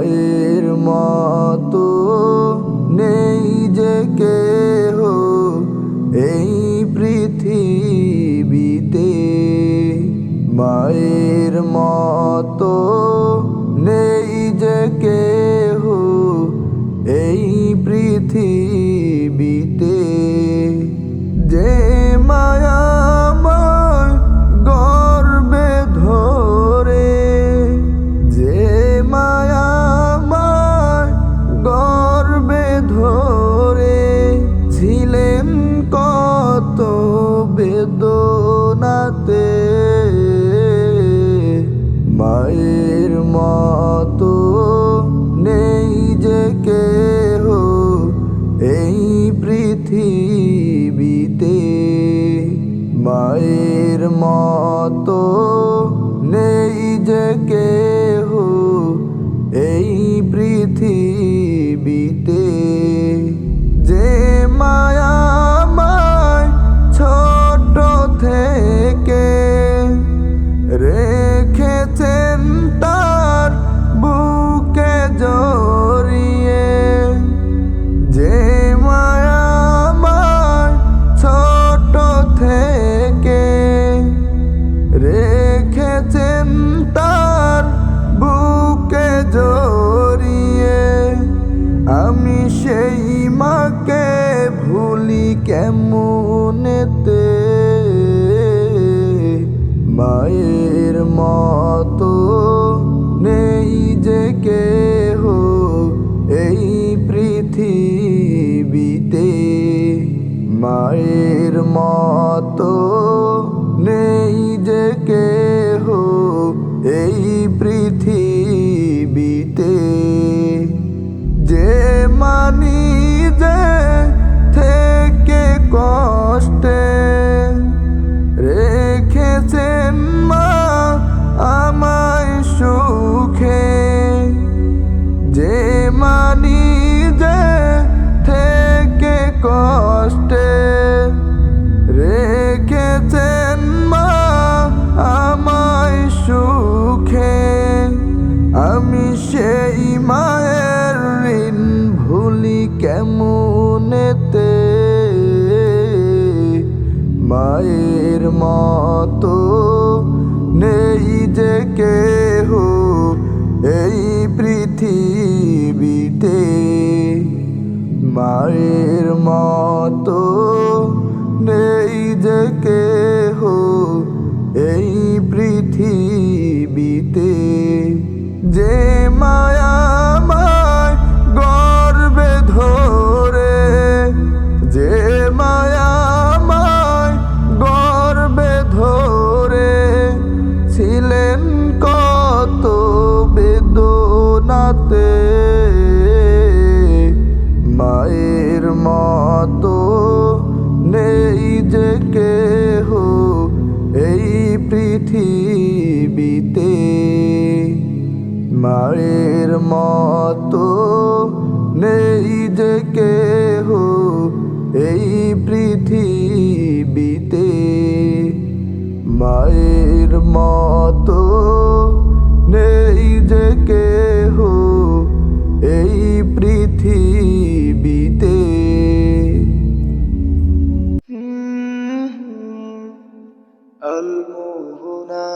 মায়ের মতো নেই যে কেহ এই পৃথিবীতে, মায়ের মতো নেই যে কেহ এই পৃথিবীতে। যে মায়া আমার গর্বে ধরে, যে মায়া আমার গর্বে ধরে ছিলেন কত বেদনাতে, মায়ের মতো নেই যে কেহ এই পৃথিবীতে, মায়ের মতো নেই যে কেহ এই পৃথিবীতে। যে মায়া আমায় ছোট থেকে রেখেছেন তার বুকে জড়িয়ে, যে মায়া আমায় ছোট থেকে রেখেছেন তার বুকে জড়িয়ে, আমি সেই মাকে ভুলি কেমনেতে। মায়ের মতো নেই যে কেহ এই পৃথিবীতে, মায়ের মতো নেই যে কেহ এই পৃথিবীতে। যে মানি যে থেকে কষ্টে রেখেছেন মা আমায় সুখে, যে মানি যে থেকে কষ্টে রেখেছেন মা আমায় সুখে, আমি সেই মায়ের ঋণ ভুলি কেমনেতে। মায়ের মতো নেই যে কেহ এই পৃথিবীতে, মায়ের মতো নেই যে কেহ এই পৃথিবীতে। যে মায়া আমায় গর্বে ধরে, যে মায়া আমায় গর্বে ধরে ছিলেন কত বেদনাতে, মায়ের মতো নেই যে কেহ এই পৃথিবীতে, মায়ের মতো নেই যে কেহ এই পৃথিবীতে, মায়ের মতো নেই যে কেহ এই পৃথিবীতে। আল মোহনা